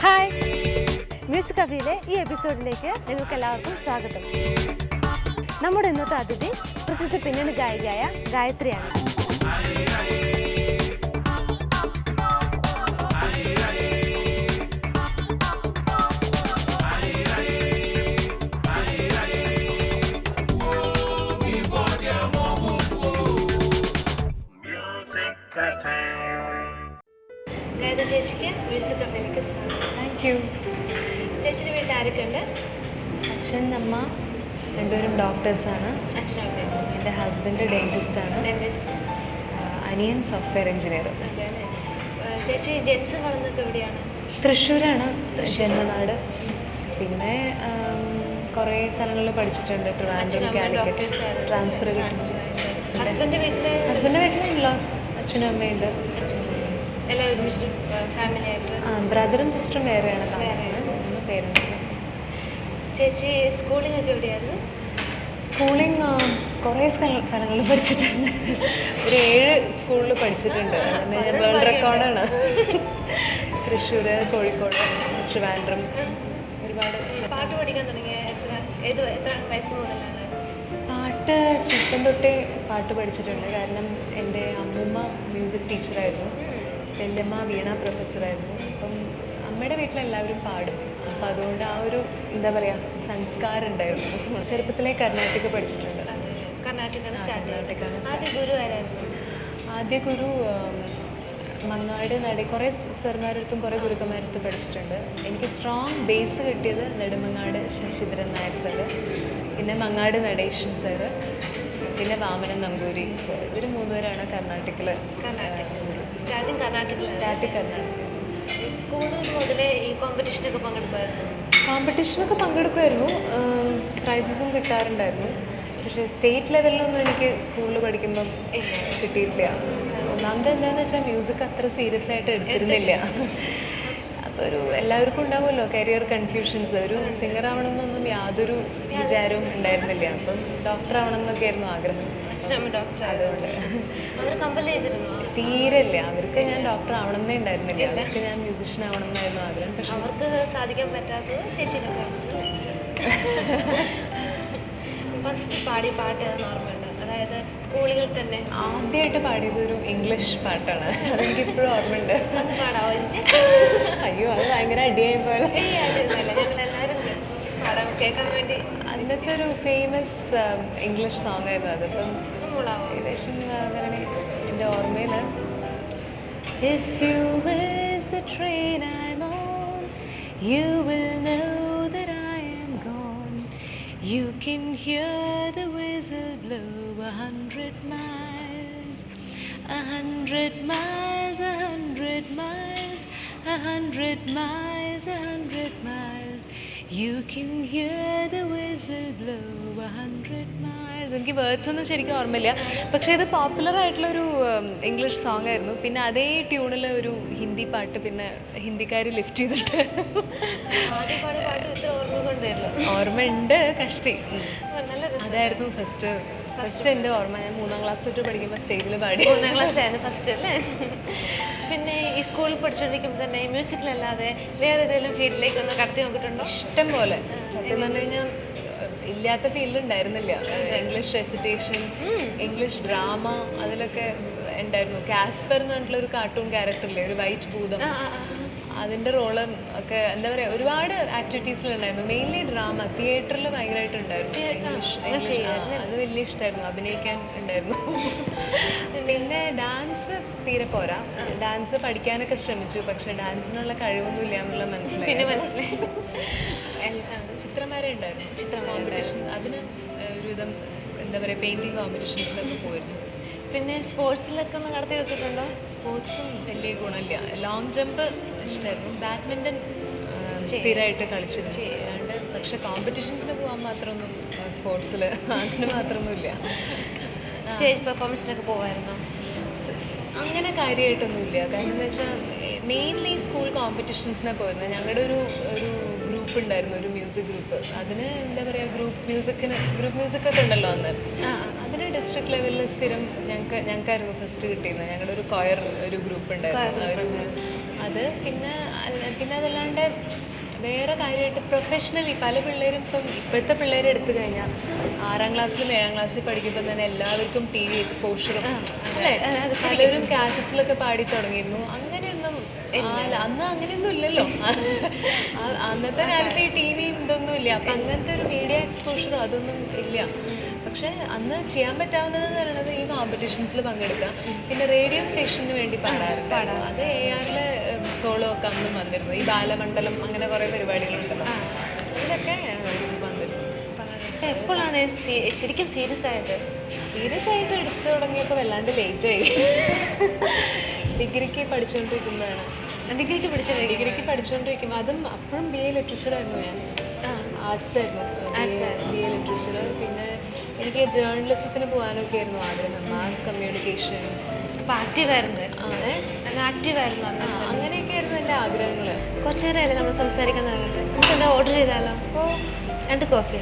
Hi, music കഫേയിലെ ഈ എപ്പിസോഡിലേക്ക് നിങ്ങൾക്ക് എല്ലാവർക്കും സ്വാഗതം. നമ്മുടെ ഇന്നത്തെ അതിഥി പ്രസിദ്ധ പിന്നണി ഗായികയായ ഗായത്രിയാണ്. ഗായത്രി ചേച്ചിക്ക് മ്യൂസിക് കഫേയിലേക്ക് സ്വാഗതം. Thank you. ചേച്ചിയുടെ വീട്ടിൽ ആരൊക്കെ ഉണ്ട്? അച്ഛൻ അമ്മ രണ്ടുപേരും ഡോക്ടേഴ്സാണ്. അച്ഛനും അമ്മയും? എൻ്റെ ഹസ്ബൻഡ് ഡെൻറ്റിസ്റ്റാണ്. ഡെന്റിസ്റ്റ്. അനിയൻ സോഫ്റ്റ്വെയർ എഞ്ചിനീയർ. അതെ അല്ലേ. ചേച്ചി ജെൻസ് വളർന്നൊക്കെ എവിടെയാണ്? തൃശ്ശൂരാണ് ജന്മനാട്. പിന്നെ കുറേ സ്ഥലങ്ങളിൽ പഠിച്ചിട്ടുണ്ട്. ട്രിവാൻഡ്രം, കാലിക്കറ്റ്. ട്രാൻസ്ഫർ കിട്ടി. ഹസ്ബൻഡിൻ്റെ വീട്ടിൽ ഇൻലോസ് അച്ഛനും അമ്മയുണ്ട്. എല്ലാവരും ഒരുമിച്ച് ഫാമിലി ആയിട്ട്? ബ്രദറും സിസ്റ്ററും വേറെയാണ് താമസിക്കുന്നത്. പേരൻസിന്. ചേച്ചി സ്കൂളിംഗ് ഒക്കെ എവിടെയായിരുന്നു? സ്കൂളിങ് കുറേ സ്ഥലങ്ങളിൽ പഠിച്ചിട്ടുണ്ട്. ഒരു 7 സ്കൂളിൽ പഠിച്ചിട്ടുണ്ട്. പിന്നെ ഞാൻ വേൾഡ് റെക്കോർഡാണ്. തൃശ്ശൂർ, കോഴിക്കോട്, ട്രിവാൻഡ്രം, ഒരുപാട്. പാട്ട് പഠിക്കാൻ തുടങ്ങിയ എത്ര വയസ്സ് മുതലാണ്? പാട്ട് ചെറുപ്പം തൊട്ടേ പാട്ട് പഠിച്ചിട്ടുണ്ട്. കാരണം എൻ്റെ അമ്മൂമ്മ മ്യൂസിക് ടീച്ചറായിരുന്നു. വല്യമ്മ വീണ പ്രൊഫസറായിരുന്നു. അപ്പം അമ്മയുടെ വീട്ടിലെല്ലാവരും പാടും. അപ്പം അതുകൊണ്ട് ആ ഒരു എന്താ പറയുക സംസ്കാരം ഉണ്ടായിരുന്നു. ചെറുപ്പത്തിലെ കർണാടക പഠിച്ചിട്ടുണ്ട്. കർണാടകയാണ് സ്റ്റാർട്ട്. ആദ്യ ഗുരു ആരായിരുന്നു? ആദ്യ ഗുരു മങ്ങാട് നട. കുറേ സാർമാരടുത്തും കുറേ ഗുരുക്കന്മാരടുത്തും പഠിച്ചിട്ടുണ്ട്. എനിക്ക് സ്ട്രോങ് ബേസ് കിട്ടിയത് നെടുമങ്ങാട് ശശിധരൻ നായർ സാറ്, പിന്നെ മങ്ങാട് നടേശൻ സാറ്, പിന്നെ വാമനൻ നമ്പൂരി സാർ. ഇവർ 3 പേരാണ് കർണാടകയിൽ. സ്റ്റാർട്ടിങ് കർണാടക. സ്കൂളിൽ മുതലേ ഈ കോമ്പറ്റീഷനൊക്കെ കോമ്പറ്റീഷനൊക്കെ പങ്കെടുക്കുമായിരുന്നു. പ്രൈസസും കിട്ടാറുണ്ടായിരുന്നു. പക്ഷേ സ്റ്റേറ്റ് ലെവലിലൊന്നും എനിക്ക് സ്കൂളിൽ പഠിക്കുമ്പം കിട്ടിയിട്ടില്ല. ഒന്നാമത് എന്താണെന്ന് വെച്ചാൽ മ്യൂസിക് അത്ര സീരിയസ് ആയിട്ട് എടുത്തിരുന്നില്ല. അപ്പോൾ എല്ലാവർക്കും ഉണ്ടാവുമല്ലോ കരിയർ കൺഫ്യൂഷൻസ്. ഒരു സിംഗർ ആവണമെന്നൊന്നും യാതൊരു വിചാരവും ഉണ്ടായിരുന്നില്ല. അപ്പം ഡോക്ടർ ആവണം എന്നൊക്കെ ആയിരുന്നു ആഗ്രഹം. അതുകൊണ്ട് തീരല്ല. അവർക്ക് ഞാൻ ഡോക്ടർ ആവണമെന്നേ ഉണ്ടായിരുന്നില്ല. അവർക്ക് ഞാൻ മ്യൂസിഷ്യൻ ആവണം എന്നായിരുന്നു ആഗ്രഹം. പക്ഷെ അവർക്ക് സാധിക്കാൻ പറ്റാത്തത് ചേച്ചിയിലൊക്കെ. ഫസ്റ്റ് പാടിയ പാട്ട് അത് ഓർമ്മയുണ്ട്? അതായത് സ്കൂളുകളിൽ തന്നെ ആദ്യമായിട്ട് പാടിയത് ഒരു ഇംഗ്ലീഷ് പാട്ടാണ്. അതെനിക്കിപ്പോഴും ഓർമ്മയുണ്ട്. അത് പാടാവോ ചേച്ചി? അയ്യോ, അത് ഭയങ്കര അടിയായി പോലെ. ഞങ്ങളെല്ലാവരും പാടാൻ കേൾക്കാൻ വേണ്ടി. അതിനകത്ത് ഒരു ഫേമസ് ഇംഗ്ലീഷ് സോങ് ആയിരുന്നു. അതിപ്പം ഏകദേശം എൻ്റെ ഓർമ്മയിൽ If you miss the train I'm on, you will know that I am gone. You can hear the whistle blow 100 miles, 100 miles, 100 miles, 100 miles, 100 miles. You can hear the whistle blow 100 miles. എനിക്ക് words ഒന്നും ശരിക്കും ഓർമ്മയില്ല. പക്ഷേ ഇത് popular ആയിട്ടുള്ളൊരു English song ആയിരുന്നു. പിന്നെ അതേ ട്യൂണിൽ ഒരു ഹിന്ദി പാട്ട് പിന്നെ ഹിന്ദിക്കാർ ലിഫ്റ്റ് ചെയ്തിട്ട് ഓർമ്മയുണ്ട്. കഷ്ടി അതായിരുന്നു ഫസ്റ്റ് എൻ്റെ ഓർമ്മ. ഞാൻ 3ാം ക്ലാസ് തൊട്ട് പഠിക്കുമ്പോൾ സ്റ്റേജിൽ പാടി. 3ാം ക്ലാസ്സിലായിരുന്നു ഫസ്റ്റ് അല്ലേ? പിന്നെ ഈ സ്കൂളിൽ പഠിച്ചുകൊണ്ടിരിക്കുമ്പോൾ തന്നെ മ്യൂസിക്കിലല്ലാതെ വേറെ ഏതെങ്കിലും ഫീൽഡിലേക്ക് ഒന്ന് കടത്തി നോക്കിയിട്ടുണ്ടോ? ഇഷ്ടം പോലെ. സത്യം പറഞ്ഞു കഴിഞ്ഞാൽ ഇല്ലാത്ത ഫീൽഡ് ഉണ്ടായിരുന്നില്ല. ഇംഗ്ലീഷ് റെസിറ്റേഷൻ, ഇംഗ്ലീഷ് ഡ്രാമ, അതിലൊക്കെ ഉണ്ടായിരുന്നു. കാസ്പർ എന്ന് പറഞ്ഞിട്ടുള്ള ഒരു കാർട്ടൂൺ ക്യാരക്ടറില്ലേ, ഒരു വൈറ്റ് ഭൂതം, അതിൻ്റെ റോള് ഒക്കെ എന്താ പറയുക ഒരുപാട് ആക്ടിവിറ്റീസിലുണ്ടായിരുന്നു. Mainly drama. തിയേറ്ററിൽ ഭയങ്കരമായിട്ടുണ്ടായിരുന്നു. അത് വലിയ ഇഷ്ടമായിരുന്നു. അഭിനയിക്കാൻ ഉണ്ടായിരുന്നു. പിന്നെ ഡാൻസ് തീരെ പോരാ. ഡാൻസ് പഠിക്കാനൊക്കെ ശ്രമിച്ചു. പക്ഷെ ഡാൻസിനുള്ള കഴിവൊന്നും ഇല്ല എന്നുള്ള മനസ്സിലായി. ചിത്രം വരെ ഉണ്ടായിരുന്നു. കോമ്പറ്റീഷൻ. അതിന് ഒരുവിധം എന്താ പറയുക പെയിൻറ്റിങ് കോമ്പറ്റീഷൻസിലൊക്കെ പോയിരുന്നു. പിന്നെ സ്പോർട്സിലൊക്കെ ഒന്ന് നടത്തി വെച്ചിട്ടുണ്ടോ? സ്പോർട്സും വലിയ ഗുണമില്ല. ലോങ് ജമ്പ് ഇഷ്ടമായിരുന്നു. ബാഡ്മിൻ്റൺ സ്ഥിരമായിട്ട് കളിച്ചിരുന്നു. അല്ലാണ്ട് പക്ഷെ കോമ്പറ്റീഷൻസിന് പോകാൻ മാത്രമൊന്നും സ്പോർട്സിൽ അതിന് മാത്രമൊന്നുമില്ല. സ്റ്റേജ് പെർഫോമൻസിനൊക്കെ പോകുമായിരുന്നു? അങ്ങനെ കാര്യമായിട്ടൊന്നുമില്ല. കാരണം എന്ന് വെച്ചാൽ മെയിൻലി സ്കൂൾ കോമ്പറ്റീഷൻസിനൊക്കെ വരുന്നത്. ഞങ്ങളുടെ ഒരു ഗ്രൂപ്പ് ഉണ്ടായിരുന്നു, ഒരു മ്യൂസിക് ഗ്രൂപ്പ്. അതിന് എന്താ പറയുക ഗ്രൂപ്പ് മ്യൂസിക്കൊക്കെ ഉണ്ടല്ലോ അന്ന്. അതിന് ഡിസ്ട്രിക്ട് ലെവലിൽ സ്ഥിരം ഞങ്ങൾക്കായിരുന്നു ഫസ്റ്റ് കിട്ടിയിരുന്നത്. ഞങ്ങളുടെ ഒരു കൊയർ ഒരു ഗ്രൂപ്പ് ഉണ്ടായിരുന്നു. അത് പിന്നെ പിന്നെ അതല്ലാണ്ട് വേറെ കാര്യമായിട്ട് പ്രൊഫഷണലി പല പിള്ളേരും ഇപ്പോഴത്തെ പിള്ളേരെ എടുത്തു കഴിഞ്ഞാൽ 6ാം ക്ലാസ്സിലും 7ാം ക്ലാസ്സിൽ പഠിക്കുമ്പോൾ തന്നെ എല്ലാവർക്കും ടി വി എക്സ്പോഷറും അല്ലേ പലരും കാസറ്റ്സിലൊക്കെ പാടി തുടങ്ങിയിരുന്നു. അങ്ങനെയൊന്നും അന്ന് അങ്ങനെയൊന്നും ഇല്ലല്ലോ. അന്നത്തെ കാലത്ത് ഈ ടി വിയും ഇതൊന്നും ഇല്ല. അപ്പം അങ്ങനത്തെ ഒരു മീഡിയ എക്സ്പോഷറോ അതൊന്നും ഇല്ല. പക്ഷെ അന്ന് ചെയ്യാൻ പറ്റാവുന്നത് എന്ന് പറയുന്നത് ഈ കോമ്പറ്റീഷൻസിൽ പങ്കെടുക്കുക, പിന്നെ റേഡിയോ സ്റ്റേഷന് വേണ്ടി പാടാറുണ്ട്. അത് ARൽ സോളോ ഒക്കെ അന്നും വന്നിരുന്നു. ഈ ബാലമണ്ഡലം അങ്ങനെ കുറേ പരിപാടികളുണ്ടല്ലോ, ഇതിലൊക്കെ വന്നിരുന്നു. എപ്പോഴാണ് ശരിക്കും സീരിയസ് ആയത്? സീരിയസ് ആയിട്ട് എടുത്തു തുടങ്ങിയപ്പോൾ വല്ലാണ്ട് ലേറ്റായി. ഡിഗ്രിക്ക് പഠിച്ചുകൊണ്ടിരിക്കുമ്പോഴാണ്. ഡിഗ്രിക്ക് പഠിച്ചുകൊണ്ടിരിക്കുമ്പോൾ അതും അപ്പോഴും BA ലിറ്ററേച്ചർ ആയിരുന്നു. ഞാൻ ആർട്സ് ആയിരുന്നു, BA ലിറ്ററേച്ചർ. പിന്നെ എനിക്ക് ജേർണലിസത്തിന് പോകാനൊക്കെ ആയിരുന്നു ആഗ്രഹം, മാസ് കമ്മ്യൂണിക്കേഷൻ. അപ്പോൾ ആക്റ്റീവായിരുന്നു, ആക്റ്റീവായിരുന്നു, അങ്ങനെയൊക്കെ ആയിരുന്നു എൻ്റെ ആഗ്രഹങ്ങൾ. കുറച്ച് നേരമല്ലേ നമ്മൾ സംസാരിക്കാൻ തുടങ്ങിയിട്ട്? നമുക്ക് എന്താ ഓർഡർ ചെയ്താലോ? അപ്പോൾ 2 കോഫി.